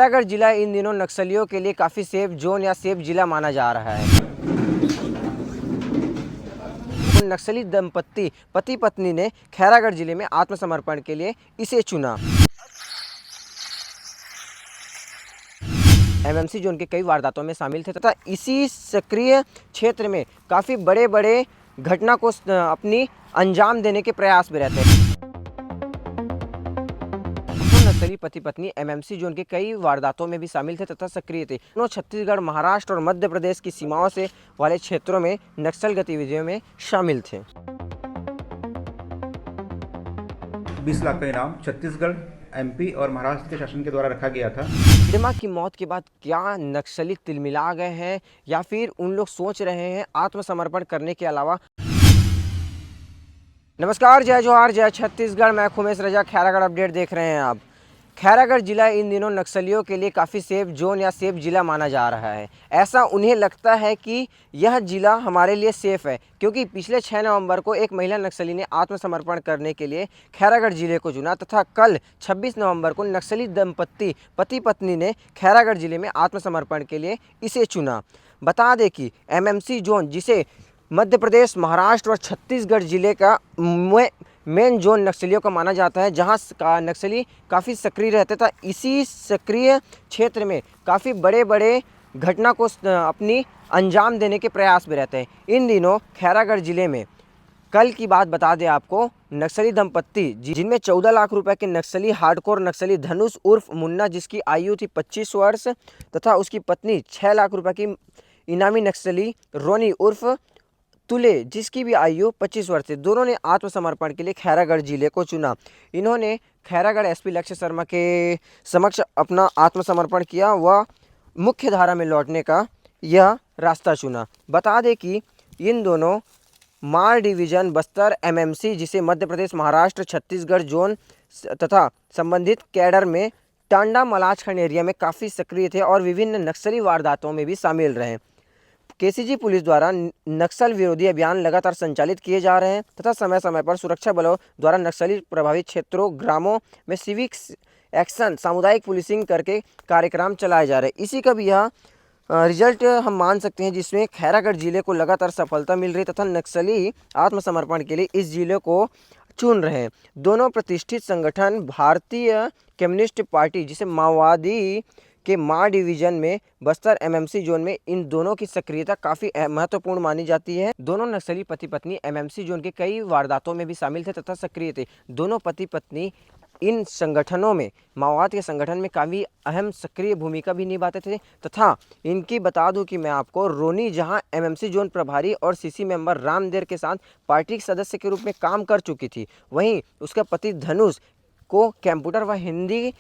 खैरागढ़ जिला इन दिनों नक्सलियों के लिए काफ़ी सेफ जोन या सेफ जिला माना जा रहा है। नक्सली दंपत्ति पति पत्नी ने खैरागढ़ जिले में आत्मसमर्पण के लिए इसे चुना। एमएमसी जोन के कई वारदातों में शामिल थे तथा इसी सक्रिय क्षेत्र में काफ़ी बड़े बड़े घटना को अपनी अंजाम देने के प्रयास में रहते हैं। नक्सली पति पत्नी एमएमसी जोन के कई वारदातों में भी शामिल थे तथा सक्रिय थे। दोनों छत्तीसगढ़, महाराष्ट्र और मध्य प्रदेश की सीमाओं से वाले क्षेत्रों में नक्सल गतिविधियों में शामिल थे। 20 लाख का इनाम छत्तीसगढ़, एमपी और महाराष्ट्र के शासन के द्वारा रखा गया था। हिडमा की मौत के बाद क्या नक्सली तिलमिला गए हैं या फिर उन लोग सोच रहे हैं आत्मसमर्पण करने के अलावा? नमस्कार, जय जोहार, जय छत्तीसगढ़। मैं खुमेश रजा, खैरागढ़ अपडेट देख रहे हैं आप। खैरागढ़ जिला इन दिनों नक्सलियों के लिए काफ़ी सेफ जोन या सेफ जिला माना जा रहा है। ऐसा उन्हें लगता है कि यह जिला हमारे लिए सेफ है क्योंकि पिछले 6 नवंबर को एक महिला नक्सली ने आत्मसमर्पण करने के लिए खैरागढ़ जिले को चुना तथा कल 26 नवंबर को नक्सली दंपत्ति पति पत्नी ने खैरागढ़ जिले में आत्मसमर्पण के लिए इसे चुना। बता दें कि एमएमसी जोन, जिसे मध्य प्रदेश, महाराष्ट्र और छत्तीसगढ़ जिले का मेन जोन नक्सलियों का माना जाता है, जहां नक्सली काफ़ी सक्रिय रहते था। इसी सक्रिय क्षेत्र में काफ़ी बड़े बड़े घटना को अपनी अंजाम देने के प्रयास में रहते हैं। इन दिनों खैरागढ़ जिले में कल की बात बता दें आपको, नक्सली दंपत्ति जिनमें 14 लाख रुपए के नक्सली हार्डकोर नक्सली धनुष उर्फ मुन्ना, जिसकी आयु थी 25 वर्ष, तथा उसकी पत्नी 6 लाख रुपए की इनामी नक्सली रोनी उर्फ तुले, जिसकी भी आयु 25 वर्ष थी। दोनों ने आत्मसमर्पण के लिए खैरागढ़ जिले को चुना। इन्होंने खैरागढ़ एसपी लक्ष्य शर्मा के समक्ष अपना आत्मसमर्पण किया व मुख्य धारा में लौटने का यह रास्ता चुना। बता दें कि इन दोनों मार डिवीज़न बस्तर एमएमसी, जिसे मध्य प्रदेश, महाराष्ट्र, छत्तीसगढ़ जोन तथा संबंधित कैडर में टांडा मलाजखंड एरिया में काफ़ी सक्रिय थे और विभिन्न नक्सली वारदातों में भी शामिल रहे। केसीजी पुलिस द्वारा नक्सल विरोधी अभियान लगातार संचालित किए जा रहे हैं तथा समय समय पर सुरक्षा बलों द्वारा नक्सली प्रभावित क्षेत्रों, ग्रामों में सिविक एक्शन, सामुदायिक पुलिसिंग करके कार्यक्रम चलाए जा रहे हैं। इसी का भी यह रिजल्ट हम मान सकते हैं, जिसमें खैरागढ़ जिले को लगातार सफलता मिल रही तथा नक्सली आत्मसमर्पण के लिए इस जिले को चुन रहे हैं। दोनों प्रतिष्ठित संगठन भारतीय कम्युनिस्ट पार्टी, जिसे माओवादी के मार डिवीज़न में बस्तर एमएमसी जोन में इन दोनों की सक्रियता काफ़ी महत्वपूर्ण मानी जाती है। दोनों नक्सली पति पत्नी एमएमसी जोन के कई वारदातों में भी शामिल थे तथा सक्रिय थे। दोनों पति पत्नी इन संगठनों में, माओवाद के संगठन में काफ़ी अहम सक्रिय भूमिका भी निभाते थे तथा इनकी बता दूं कि मैं आपको, रोनी जहां एमएमसी जोन प्रभारी और सीसी मेंबर रामदेर के साथ पार्टी के सदस्य के रूप में काम कर चुकी थी, वहीं उसका पति धनुष को कंप्यूटर व हिंदी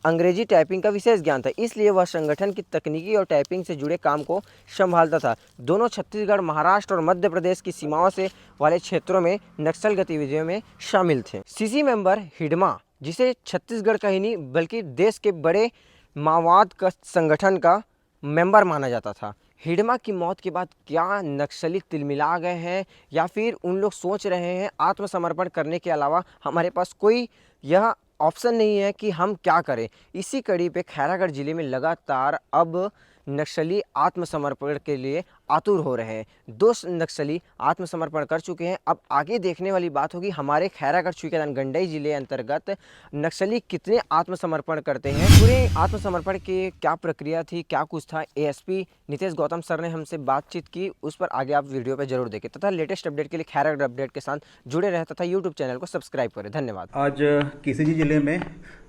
अंग्रेजी टाइपिंग का विशेष ज्ञान था, इसलिए वह संगठन की तकनीकी और टाइपिंग से जुड़े काम को संभालता था। दोनों छत्तीसगढ़, महाराष्ट्र और मध्य प्रदेश की सीमाओं से वाले क्षेत्रों में नक्सल गतिविधियों में शामिल थे। सीसी मेंबर हिडमा, जिसे छत्तीसगढ़ का ही नहीं बल्कि देश के बड़े माओवाद का संगठन का मेंबर माना जाता था। हिडमा की मौत के बाद क्या नक्सली तिलमिला गए हैं या फिर उन लोग सोच रहे हैं आत्मसमर्पण करने के अलावा हमारे पास कोई यह ऑप्शन नहीं है कि हम क्या करें? इसी कड़ी पे खैरागढ़ जिले में लगातार अब नक्सली आत्मसमर्पण के लिए आतुर हो रहे हैं। 2 नक्सली आत्मसमर्पण कर चुके हैं। अब आगे देखने वाली बात होगी हमारे खैरागढ़ छुईकादान गंडई जिले अंतर्गत नक्सली कितने आत्मसमर्पण करते हैं। पूरे आत्मसमर्पण की क्या प्रक्रिया थी, क्या कुछ था, एएसपी नितेश गौतम सर ने हमसे बातचीत की, उस पर आगे आप वीडियो पर जरूर देखें तथा लेटेस्ट अपडेट के लिए खैरागढ़ अपडेट के साथ जुड़े रहे तथा यूट्यूब चैनल को सब्सक्राइब करें। धन्यवाद। आज केसीजी जिले में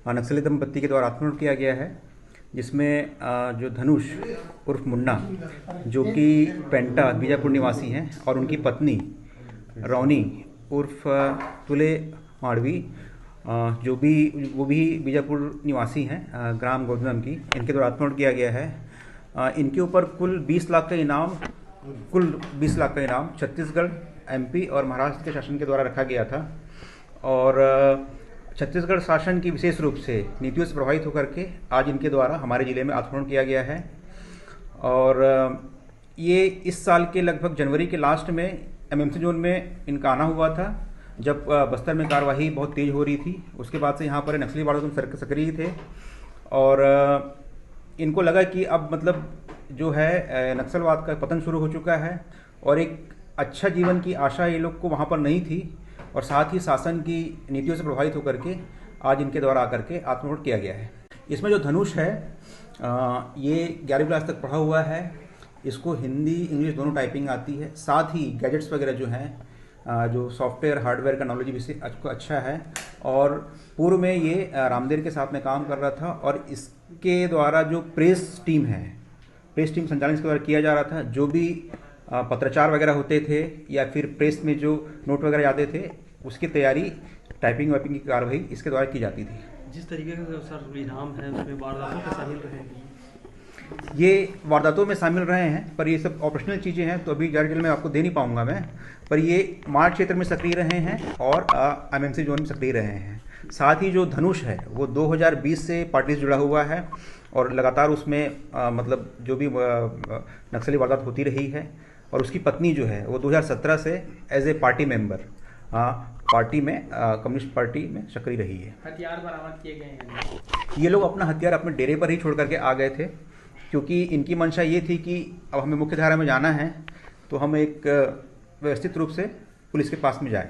नक्सली दंपत्ति के द्वारा आत्मसमर्पण किया गया है, जिसमें जो धनुष उर्फ मुन्ना, जो कि पेंटा बीजापुर निवासी हैं, और उनकी पत्नी रोनी उर्फ तुले माड़वी, वो भी बीजापुर निवासी हैं, ग्राम गोधनम की, इनके द्वारा आत्मसमर्पण किया गया है। इनके ऊपर कुल 20 लाख का इनाम छत्तीसगढ़, एमपी और महाराष्ट्र के शासन के द्वारा रखा गया था और छत्तीसगढ़ शासन की विशेष रूप से नीतियों से प्रभावित होकर के आज इनके द्वारा हमारे ज़िले में आत्मसमर्पण किया गया है। और ये इस साल के लगभग जनवरी के लास्ट में एमएमसी जोन में इनका आना हुआ था, जब बस्तर में कार्यवाही बहुत तेज़ हो रही थी। उसके बाद से यहाँ पर नक्सली वारदात में सक्रिय थे और इनको लगा कि अब मतलब जो है नक्सलवाद का पतन शुरू हो चुका है और एक अच्छा जीवन की आशा ये लोग को वहाँ पर नहीं थी और साथ ही शासन की नीतियों से प्रभावित होकर के आज इनके द्वारा आकर के आत्मसमर्पण किया गया है। इसमें जो धनुष है ये 11वीं क्लास तक पढ़ा हुआ है, इसको हिंदी इंग्लिश दोनों टाइपिंग आती है, साथ ही गैजेट्स वगैरह जो हैं जो सॉफ्टवेयर हार्डवेयर का नॉलेज भी इससे अच्छा है और पूर्व में ये रामदेव के साथ में काम कर रहा था और इसके द्वारा जो प्रेस टीम संचालन इसके द्वारा किया जा रहा था, जो भी पत्राचार वगैरह होते थे या फिर प्रेस में जो नोट वगैरह आते थे उसकी तैयारी टाइपिंग वाइपिंग की कार्रवाई इसके द्वारा की जाती थी। जिस तरीके से सर इनाम है उसमें वारदातों में शामिल रहे हैं, ये वारदातों में शामिल रहे हैं पर ये सब ऑपरेशनल चीज़ें हैं तो अभी ज़्यादा डिटेल में आपको दे नहीं पाऊंगा मैं, पर ये मार्च क्षेत्र में सक्रिय रहे हैं और एमएनसी जोन में सक्रिय रहे हैं। साथ ही जो धनुष है वो 2020 से पार्टी से जुड़ा हुआ है और लगातार उसमें मतलब जो भी नक्सली वारदात होती रही है और उसकी पत्नी जो है वो 2017 से as a party member party में कम्युनिस्ट पार्टी में सक्रिय रही है। हथियार बरामद किए गए हैं। ये लोग अपना हथियार अपने डेरे पर ही छोड़ करके आ गए थे क्योंकि इनकी मंशा ये थी कि अब हमें मुख्य धारा में जाना है तो हम एक व्यवस्थित रूप से पुलिस के पास में जाएं।